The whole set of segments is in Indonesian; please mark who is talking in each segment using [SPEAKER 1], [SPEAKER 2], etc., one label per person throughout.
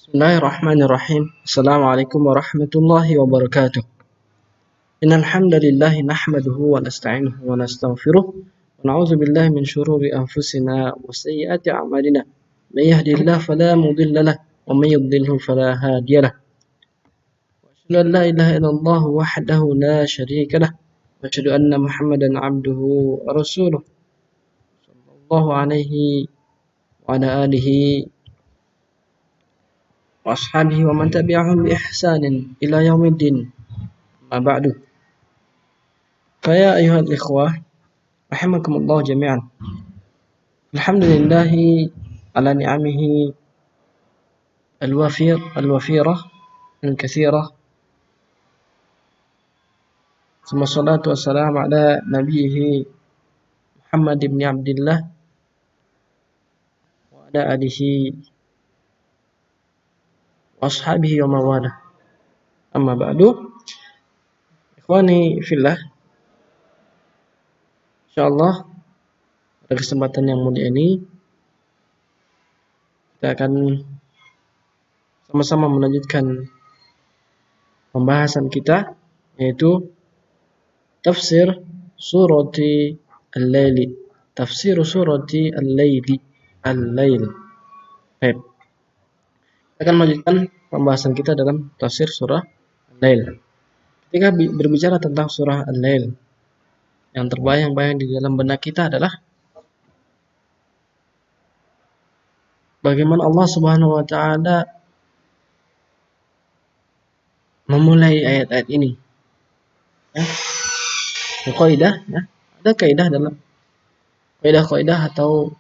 [SPEAKER 1] Bismillahirrahmanirrahim. Assalamualaikum warahmatullahi wabarakatuh. Innal hamdalillah nahmaduhu wa nasta'inuhu wa nastaghfiruh wa na'udzu billahi min shururi anfusina wa sayyiati a'malina. May yahdihillahu fala mudilla lahu wa may yudlilhu fala hadiya lahu. Wa asyhadu an la ilaha illallah wahdahu la syarika lahu wa asyhadu anna Muhammadan 'abduhu wa rasuluh sallallahu alaihi wa ala alihi wa ashabihi wa man tabi'ahum bi ihsanin ila yaumiddin. Ma ba'du. Faya ayuhal ikhwah rahimakumullah jami'an. Alhamdulillahi ala ni'amihi al-wafirah al-katsirah. Summa salatu wassalamu ala nabiyhi Muhammad ibn Abdullah wa ala alihi wa ashabihi wa mawala. Amma ba'du. Ikhwani fillah, insyaallah pada kesempatan yang mulia ini kita akan sama-sama melanjutkan pembahasan kita, yaitu tafsir surati al-laili. Tafsir surati al-laili. Al-lail. Baik. Kita akan melanjutkan pembahasan kita dalam tafsir surah al-lail. Ketika berbicara tentang surah al-lail, yang terbayang-bayang di dalam benak kita adalah bagaimana Allah Subhanahu wa taala memulai ayat-ayat ini. Ya. Kaidah, ya. Ada kaidah dalam kaidah-kaidah atau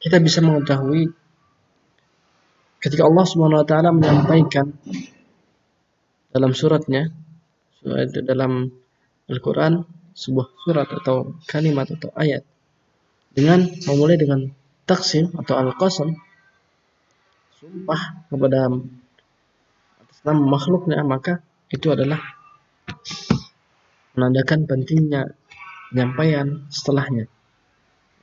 [SPEAKER 1] kita bisa mengetahui ketika Allah Subhanahu wa taala menyampaikan dalam suratnya, dalam Al-Qur'an, sebuah surat atau kalimat atau ayat dengan memulai dengan taksim atau al-qasam, sumpah kepada atas nama makhluknya, maka itu adalah menandakan pentingnya penyampaian setelahnya.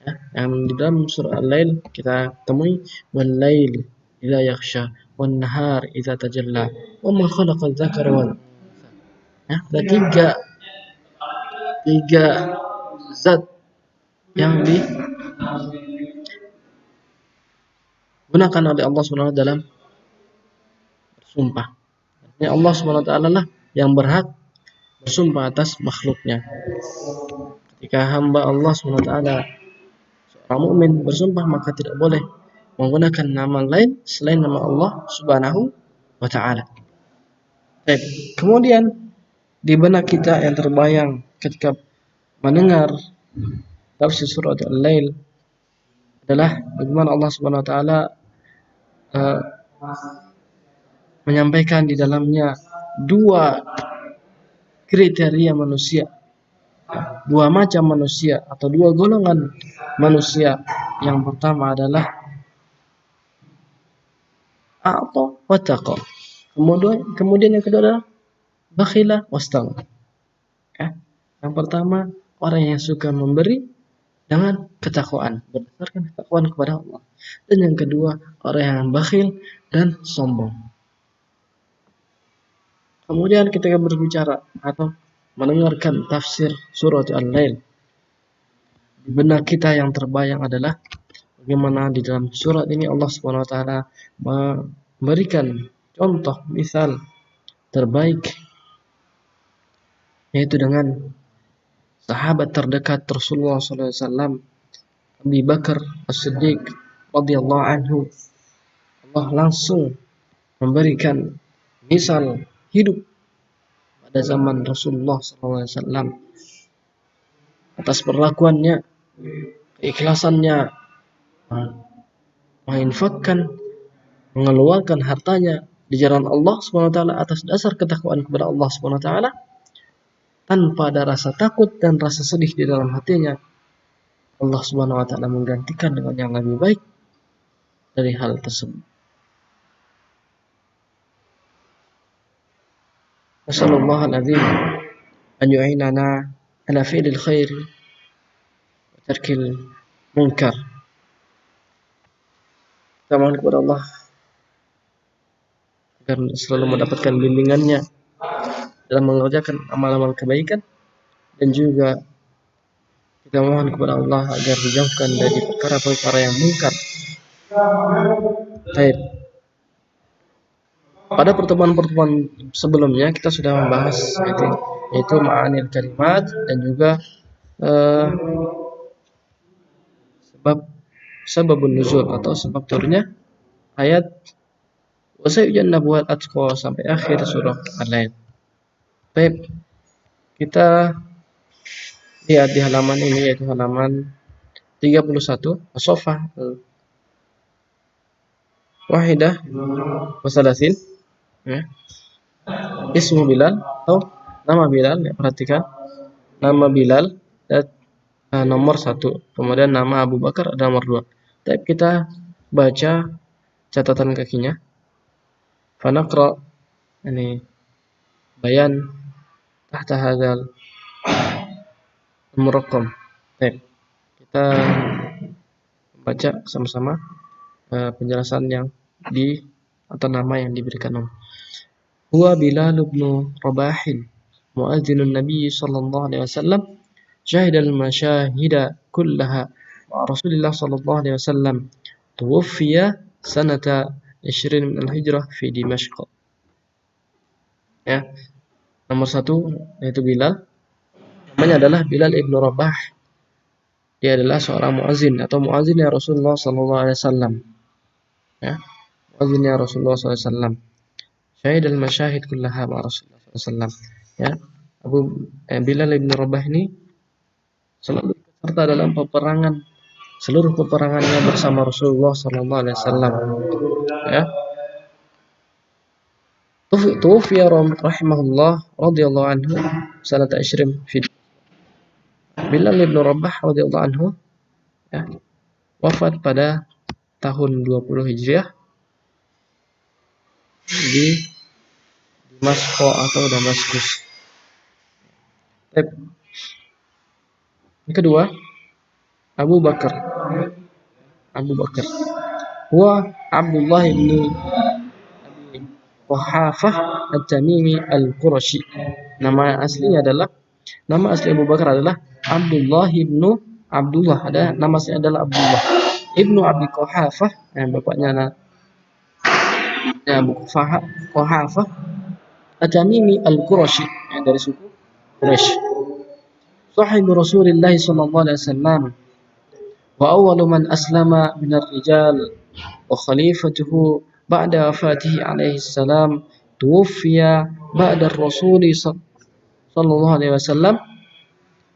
[SPEAKER 1] Ya, yang di dalam surah Al-Lail kita temui wal-lail idza yaghsha wan nahar idza tajalla wa ma khalaqa dzakara wal untha. Ya, ada tiga zat yang digunakan oleh Allah Subhanahu wa taala dalam bersumpah. Artinya Allah Subhanahu wa taala lah yang berhak bersumpah atas makhluknya. Ketika hamba Allah Subhanahu wa taala seorang mukmin bersumpah, maka tidak boleh menggunakan nama lain selain nama Allah Subhanahu wa taala. Baik, kemudian di benak kita yang terbayang ketika mendengar tafsir surat Al-Lail adalah bagaimana Allah Subhanahu wa taala menyampaikan di dalamnya dua kriteria manusia, dua macam manusia atau dua golongan manusia. Yang pertama adalah a'ta wa taqa. Kemudian yang kedua adalah bakhila wastaghna. Ya. Yang pertama, orang yang suka memberi dengan ketakwaan, berdasarkan ketakwaan kepada Allah. Dan yang kedua, orang yang bakhil dan sombong. Kemudian ketika berbicara atau mendengarkan tafsir surat Al-Lail, di benak kita yang terbayang adalah bagaimana di dalam surat ini Allah Subhanahu wa taala memberikan contoh misal terbaik, yaitu dengan sahabat terdekat Rasulullah sallallahu alaihi wasallam, Abu Bakar As-Siddiq radhiyallahu anhu. Allah langsung memberikan misal hidup pada zaman Rasulullah sallallahu alaihi wasallam atas perlakuannya, keikhlasannya, menginfakkan, mengeluarkan hartanya di jalan Allah Subhanahu wa taala atas dasar ketakwaan kepada Allah Subhanahu wa taala, tanpa ada rasa takut dan rasa sedih di dalam hatinya. Allah Subhanahu wa taala menggantikan dengan yang lebih baik dari hal tersebut. Nasallallahu alazim an yu'inana ala fi'lil khair wa tarkil munkar. Kita mohon kepada Allah agar selalu mendapatkan bimbingannya dalam mengerjakan amal-amal kebaikan, dan juga kita mohon kepada Allah agar dijauhkan dari perkara-perkara yang mungkar. Baik. Pada pertemuan-pertemuan sebelumnya kita sudah membahas yaitu ma'anil kalimat dan juga sebabun nuzul atau sebab turunnya ayat wa sayujannabuhal atqa sampai akhir surah Al-Lail. Baik, kita lihat di halaman ini yaitu halaman 31 as-saffah wahidah wasalasin, ya. Ismu Bilal atau nama Bilal, ya, perhatikan nama Bilal dan nomor 1, kemudian nama Abu Bakar ada nomor 2. Tapi kita baca catatan kakinya. Fanaqra, ini bayan tahta hadzal muraqqam. Baik, kita baca sama-sama penjelasan yang di atau nama yang diberikan nama. Huwa Bilal bin Rabah, muadzinun Nabi sallallahu alaihi wasallam, syahidal masyahida kullaha wa Rasulillah sallallahu alaihi wasallam, tuwfiya sanata 20 min al-hijrah fi Dimashq. Ya, nomor 1 yaitu Bilal. Namanya adalah Bilal ibnu Rabah. Dia adalah seorang muazin atau muazinnya Rasulullah sallallahu alaihi wasallam. Ya, muazinnya Rasulullah sallallahu alaihi wasallam. Syahid al-masyahid kullaha ma Rasulullah sallallahu alaihi wasallam. Ya, Bilal ibnu Rabah ini selalu ikut serta dalam peperangan, seluruh peperangannya bersama Rasulullah sallallahu alaihi wasallam. Ya. Tuwfiya rahimahullah radhiyallahu anhu sanata 20 fi Bilal ibnu Rabah radhiyallahu anhu, ya, wafat pada tahun 20 Hijriah di Damaskus atau Damaskus. Yang kedua, Abu Bakar. Huwa Abdullah bin Abi Quhafah At-Tamimi Al-Qurashi. Nama asli Abu Bakar adalah Abdullah bin Abdullah. Nama asli adalah Abdullah ibnu Abi Quhafah, yang bapaknya Abu Quhafah At-Tamimi Al-Qurashi, yang dari suku Quraisy. Sahib Rasulullah sallallahu alaihi wasallam wa awwalu man aslama min ar-rijal wa khalifatuhu ba'da wafatihi alaihi salam, tuwfiya ba'da ar-rasuli sallallahu alaihi wasallam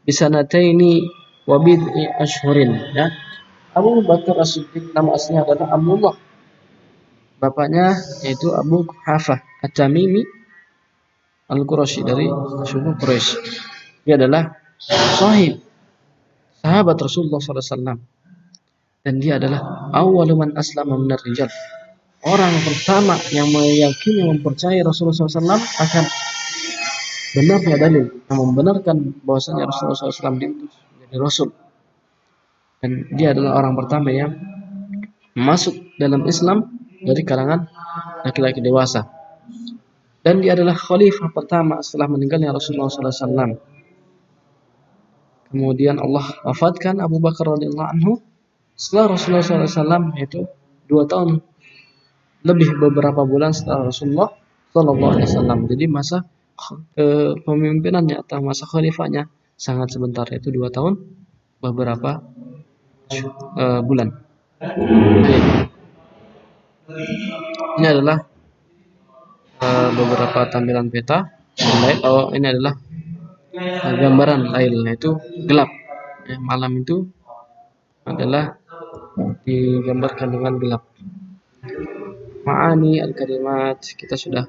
[SPEAKER 1] bisanataini wa bid'i ashhurin. Ya. Abu Bakar As-Siddiq nama aslinya adalah Abdullah. Bapaknya yaitu Abu Quhafah At-Tamimi Al-Qurashi, dari suku Quraisy. Dia adalah sahabat Rasulullah SAW, dan dia adalah awwalu man aslama minar rijal, orang pertama yang meyakini, mempercayai Rasulullah SAW akan benarnya dalil yang membenarkan bahwasanya Rasulullah SAW diutus menjadi Rasul, dan dia adalah orang pertama yang masuk dalam Islam dari kalangan laki-laki dewasa, dan dia adalah khalifah pertama setelah meninggalnya Rasulullah SAW. Kemudian Allah wafatkan Abu Bakar radhiyallahu anhu setelah Rasulullah SAW, yaitu 2 tahun lebih beberapa bulan setelah Rasulullah SAW. Jadi masa kepemimpinannya atau masa khalifahnya sangat sebentar, yaitu 2 tahun beberapa bulan. Ini adalah beberapa tampilan peta. Ini adalah gambaran lail, yaitu gelap. Malam itu adalah digambarkan dengan gelap. Ma'ani al-kalimat, kita sudah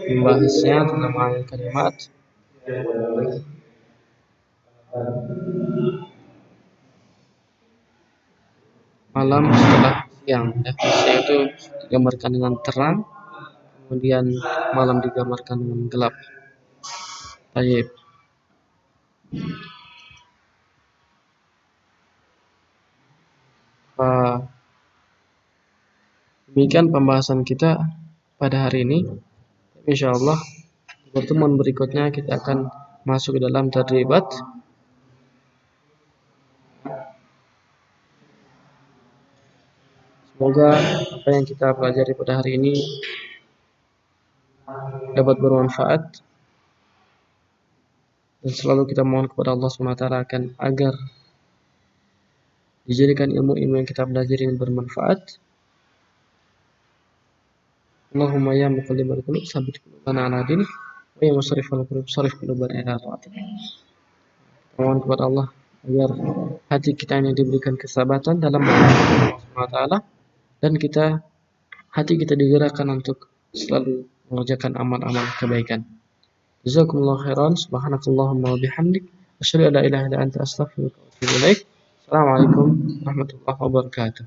[SPEAKER 1] membahasnya tentang ma'ani al-kalimat. Malam setelah siang, siang itu digambarkan dengan terang, kemudian malam digambarkan dengan gelap. Baik. Demikian pembahasan kita pada hari ini. Insyaallah di pertemuan berikutnya kita akan masuk ke dalam tadribat. Semoga apa yang kita pelajari pada hari ini dapat bermanfaat, dan selalu kita mohon kepada Allah SWT agar dijadikan ilmu-ilmu yang kita pelajari ini bermanfaat. Allahumma ya muqallibal qulub tsabbit qulubana ala dinik wa ya musarrifal qulub sarrif qulubana ila taatik. Mohon kepada Allah agar hati kita ini diberikan kesabatan dalam Allah SWT, dan hati kita digerakkan untuk selalu mengerjakan amal-amal kebaikan. Jazakumullahu khairan. Subhanakallahumma wa bihamdik asyhadu an la ilaha illa anta astaghfiruka wa atubu ilaik. Assalamualaikum warahmatullahi wabarakatuh.